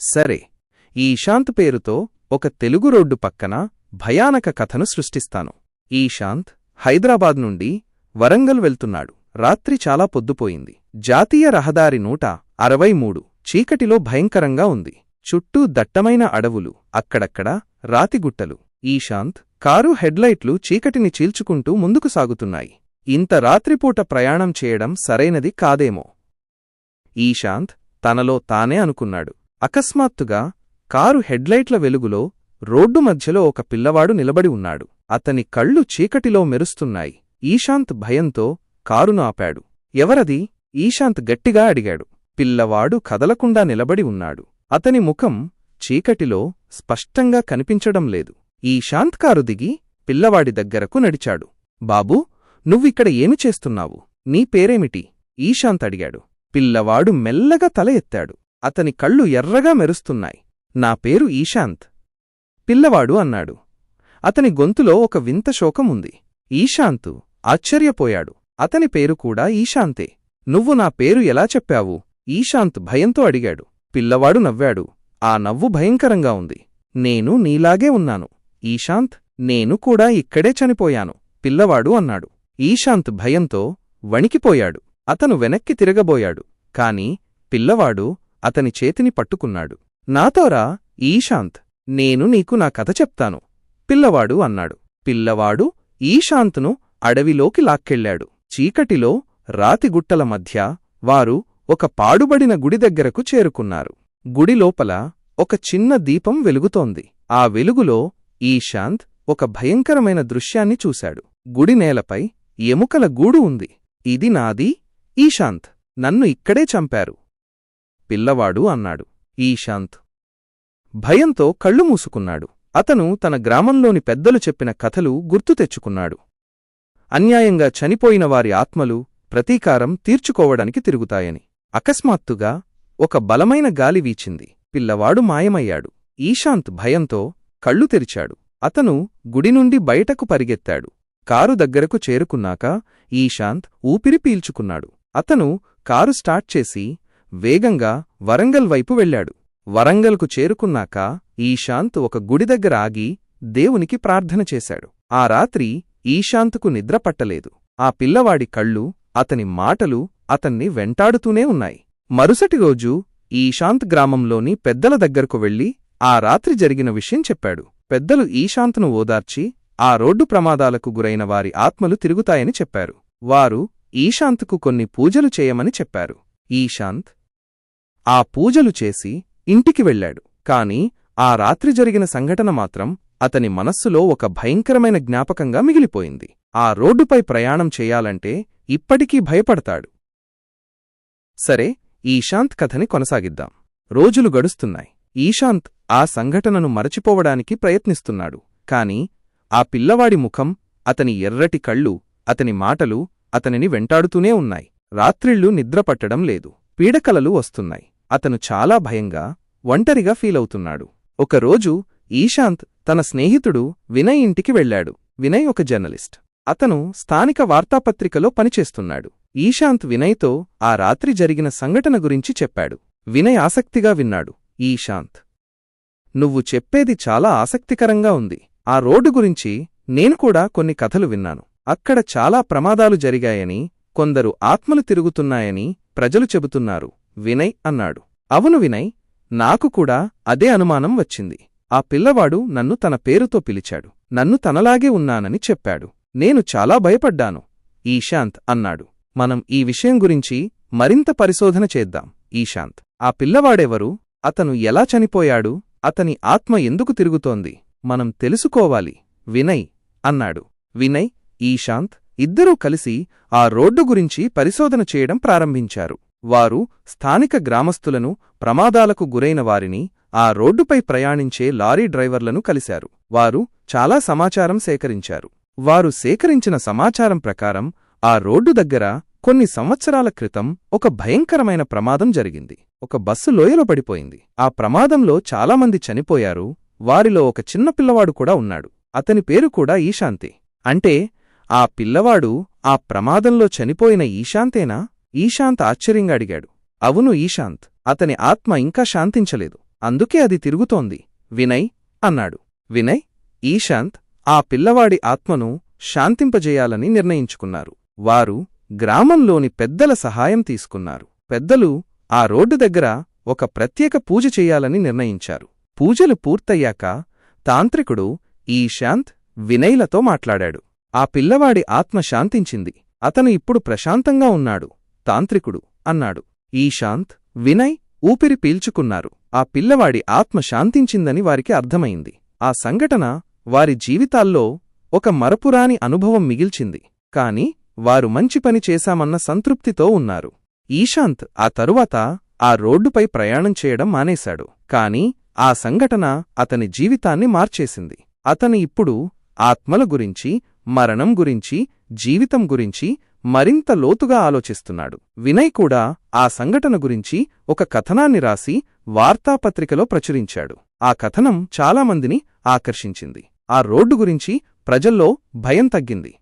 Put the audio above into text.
సరే, ఈ ఈశాంత్ పేరుతో ఒక తెలుగు రోడ్డు పక్కన భయానక కథను సృష్టిస్తాను. ఈశాంత్ హైదరాబాద్ నుండి వరంగల్ వెళ్తున్నాడు. రాత్రి చాలా పొద్దుపోయింది. జాతీయ రహదారి 163 చీకటిలో భయంకరంగా ఉంది. చుట్టూ దట్టమైన అడవులు, అక్కడక్కడ రాతిగుట్టలు. ఈశాంత్ కారు హెడ్లైట్లు చీకటిని చీల్చుకుంటూ ముందుకు సాగుతున్నాయి. ఇంత రాత్రిపూట ప్రయాణం చేయడం సరైనది కాదేమో ఈశాంత్ తనలో తానే అనుకున్నాడు. అకస్మాత్తుగా కారు హెడ్లైట్ల వెలుగులో రోడ్డు మధ్యలో ఒక పిల్లవాడు నిలబడి ఉన్నాడు. అతని కళ్ళు చీకటిలో మెరుస్తున్నాయి. ఈశాంత్ భయంతో కారును ఆపాడు. ఎవరది? ఈశాంత్ గట్టిగా అడిగాడు. పిల్లవాడు కదలకుండా నిలబడి ఉన్నాడు. అతని ముఖం చీకటిలో స్పష్టంగా కనిపించడం లేదు. ఈశాంత్ కారు దిగి పిల్లవాడి దగ్గరకు నడిచాడు. బాబూ, నువ్విక్కడ ఏమి చేస్తున్నావు? నీ పేరేమిటి? ఈశాంత్ అడిగాడు. పిల్లవాడు మెల్లగా తల ఎత్తాడు. అతని కళ్ళు ఎర్రగా మెరుస్తున్నాయి. నా పేరు ఈశాంత్, పిల్లవాడు అన్నాడు. అతని గొంతులో ఒక వింత శోకం ఉంది. ఈశాంత్ ఆశ్చర్యపోయాడు. అతని పేరు కూడా ఈశాంతే. నువ్వు నా పేరు ఎలా చెప్పావు? ఈశాంత్ భయంతో అడిగాడు. పిల్లవాడు నవ్వాడు. ఆ నవ్వు భయంకరంగా ఉంది. నేను నీలాగే ఉన్నాను ఈశాంత్, నేను కూడా ఇక్కడే చనిపోయాను, పిల్లవాడు అన్నాడు. ఈశాంత్ భయంతో వణికిపోయాడు. అతను వెనక్కి తిరగబోయాడు. కాని పిల్లవాడు అతని చేతిని పట్టుకున్నాడు. నాతోరా ఈశాంత్, నేను నీకు నా కథ చెప్తాను, పిల్లవాడు అన్నాడు. పిల్లవాడు ఈశాంత్ను అడవిలోకి లాక్కెళ్లాడు. చీకటిలో రాతిగుట్టల మధ్య వారు ఒక పాడుబడిన గుడి దగ్గరకు చేరుకున్నారు. గుడి లోపల ఒక చిన్న దీపం వెలుగుతోంది. ఆ వెలుగులో ఈశాంత్ ఒక భయంకరమైన దృశ్యాన్ని చూశాడు. గుడి నేలపై ఎముకల గూడు ఉంది. ఇది నాది ఈశాంత్, నన్ను ఇక్కడే చంపారు, పిల్లవాడు అన్నాడు. ఈశాంత్ భయంతో కళ్ళు మూసుకున్నాడు. అతను తన గ్రామంలోని పెద్దలు చెప్పిన కథలు గుర్తు తెచ్చుకున్నాడు. అన్యాయంగా చనిపోయిన వారి ఆత్మలు ప్రతీకారం తీర్చుకోవడానికి తిరుగుతాయని. అకస్మాత్తుగా ఒక బలమైన గాలి వీచింది. పిల్లవాడు మాయమయ్యాడు. ఈశాంత్ భయంతో కళ్ళు తెరిచాడు. అతను గుడి నుండి బయటకు పరిగెత్తాడు. కారు దగ్గరకు చేరుకున్నాక ఈశాంత్ ఊపిరి పీల్చుకున్నాడు. అతను కారు స్టార్ట్ చేసి వేగంగా వరంగల్ వైపు వెళ్లాడు. వరంగల్కు చేరుకున్నాక ఈశాంత్ ఒక గుడి దగ్గర ఆగి దేవునికి ప్రార్థన చేశాడు. ఆ రాత్రి ఈశాంత్కు నిద్రపట్టలేదు. ఆ పిల్లవాడి కళ్ళు, అతని మాటలు అతన్ని వెంటాడుతూనే ఉన్నాయి. మరుసటి రోజు ఈశాంత్ గ్రామంలోని పెద్దల దగ్గరకు వెళ్లి ఆ రాత్రి జరిగిన విషయం చెప్పాడు. పెద్దలు ఈశాంత్ను ఓదార్చి ఆ రోడ్డు ప్రమాదాలకు గురైన వారి ఆత్మలు తిరుగుతాయని చెప్పారు. వారు ఈశాంత్కు కొన్ని పూజలు చేయమని చెప్పారు. ఈశాంత్ ఆ పూజలు చేసి ఇంటికి వెళ్లాడు. కాని ఆ రాత్రి జరిగిన సంఘటన మాత్రం అతని మనస్సులో ఒక భయంకరమైన జ్ఞాపకంగా మిగిలిపోయింది. ఆ రోడ్డుపై ప్రయాణం చెయ్యాలంటే ఇప్పటికీ భయపడతాడు. సరే, ఈశాంత్ కథని కొనసాగిద్దాం. రోజులు గడుస్తున్నాయి. ఈశాంత్ ఆ సంఘటనను మరచిపోవడానికి ప్రయత్నిస్తున్నాడు. కాని ఆ పిల్లవాడి ముఖం, అతని ఎర్రటి కళ్ళు, అతని మాటలు అతనిని వెంటాడుతూనే ఉన్నాయి. రాత్రిళ్లు నిద్రపట్టడం లేదు. పీడకలలు వస్తున్నాయి. అతను చాలా భయంగా, ఒంటరిగా ఫీలవుతున్నాడు. ఒకరోజు ఈశాంత్ తన స్నేహితుడు వినయ్ ఇంటికి వెళ్లాడు. వినయ్ ఒక జర్నలిస్ట్. అతను స్థానిక వార్తాపత్రికలో పనిచేస్తున్నాడు. ఈశాంత్ వినయ్తో ఆ రాత్రి జరిగిన సంఘటన గురించి చెప్పాడు. వినయ్ ఆసక్తిగా విన్నాడు. ఈశాంత్, నువ్వు చెప్పేది చాలా ఆసక్తికరంగా ఉంది. ఆ రోడ్డు గురించి నేను కూడా కొన్ని కథలు విన్నాను. అక్కడ చాలా ప్రమాదాలు జరిగాయని, కొందరు ఆత్మలు తిరుగుతున్నాయని ప్రజలు చెబుతున్నారు, వినయ్ అన్నాడు. అవును వినయ్, నాకు కూడా అదే అనుమానం వచ్చింది. ఆ పిల్లవాడు నన్ను తన పేరుతో పిలిచాడు. నన్ను తనలాగే ఉన్నానని చెప్పాడు. నేను చాలా భయపడ్డాను, ఈశాంత్ అన్నాడు. మనం ఈ విషయం గురించి మరింత పరిశోధన చేద్దాం. ఈశాంత్, ఆ పిల్లవాడెవరు? అతను ఎలా చనిపోయాడు? అతని ఆత్మ ఎందుకు తిరుగుతోంది? మనం తెలుసుకోవాలి, వినయ్ అన్నాడు. వినయ్, ఈశాంత్ ఇద్దరూ కలిసి ఆ రోడ్డు గురించి పరిశోధన చేయడం ప్రారంభించారు. వారు స్థానిక గ్రామస్తులను, ప్రమాదాలకు గురైన వారిని, ఆ రోడ్డుపై ప్రయాణించే లారీ డ్రైవర్లను కలిశారు. వారు చాలా సమాచారం సేకరించారు. వారు సేకరించిన సమాచారం ప్రకారం ఆ రోడ్డు దగ్గర కొన్ని సంవత్సరాల క్రితం ఒక భయంకరమైన ప్రమాదం జరిగింది. ఒక బస్సు లోయలో పడిపోయింది. ఆ ప్రమాదంలో చాలామంది చనిపోయారు. వారిలో ఒక చిన్న పిల్లవాడు కూడా ఉన్నాడు. అతని పేరు కూడా ఈశాంతే. అంటే ఆ పిల్లవాడు ఆ ప్రమాదంలో చనిపోయిన ఈశాంతేనా? ఈశాంత్ ఆశ్చర్యంగా అడిగాడు. అవును ఈశాంత్, అతని ఆత్మ ఇంకా శాంతించలేదు. అందుకే అది తిరుగుతోంది. వినయ్ అన్నాడు. వినయ్, ఈశాంత్ ఆ పిల్లవాడి ఆత్మను శాంతింపజేయాలని నిర్ణయించుకున్నారు. వారు గ్రామంలోని పెద్దల సహాయం తీసుకున్నారు. పెద్దలు ఆ రోడ్డు దగ్గర ఒక ప్రత్యేక పూజ చెయ్యాలని నిర్ణయించారు. పూజలు పూర్తయ్యాక తాంత్రికుడు ఈశాంత్, వినయ్లతో మాట్లాడాడు. ఆ పిల్లవాడి ఆత్మ శాంతించింది. అతను ఇప్పుడు ప్రశాంతంగా ఉన్నాడు. తాంత్రికుడు అన్నాడు. ఈశాంత్, వినయ్ ఊపిరి పీల్చుకున్నారు. ఆ పిల్లవాడి ఆత్మ శాంతించిందని వారికి అర్థమైంది. ఆ సంఘటన వారి జీవితాల్లో ఒక మరపురాని అనుభవం మిగిల్చింది. కాని వారు మంచి పని చేశామన్న సంతృప్తితో ఉన్నారు. ఈశాంత్ ఆ తరువాత ఆ రోడ్డుపై ప్రయాణం చేయడం మానేశాడు. కాని ఆ సంఘటన అతని జీవితాన్ని మార్చేసింది. అతను ఇప్పుడు ఆత్మల గురించి, మరణం గురించి, జీవితం గురించి మరింత లోతుగా ఆలోచిస్తున్నాడు. వినయ్ కూడా ఆ సంఘటన గురించి ఒక కథనాన్ని రాసి వార్తాపత్రికలో ప్రచురించాడు. ఆ కథనం చాలామందిని ఆకర్షించింది. ఆ రోడ్డు గురించి ప్రజల్లో భయం తగ్గింది.